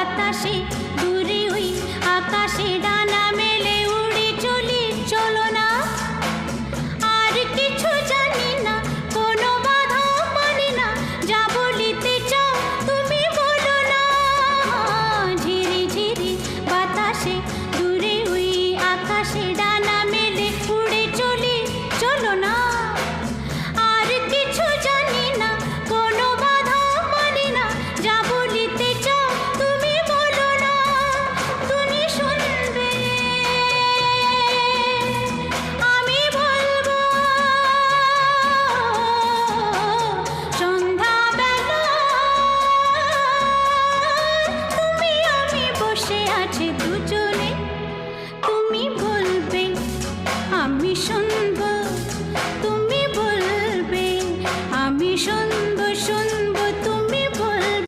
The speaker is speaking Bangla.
বাতাসে দূরে ওই আকাশে ডানা মেলে উড়ে চলি, চলো না। আর কিছু জানি না, কোনো বাধা মানি না, যা বলিতে চাও তুমি বলো না। ঝিরি ঝিরি বাতাসে দূরে ওই আকাশে ডানা মেলে উড়ে চলি, চলো না। আর কিছু জানি না, কোনো বাধা মানি না, যা বলিতে চাও তুমি বলো না। তুমি শুনবে, আমি বলবো। সন্ধ্যাবেলা তুমি আমি বসে আছি দুজন।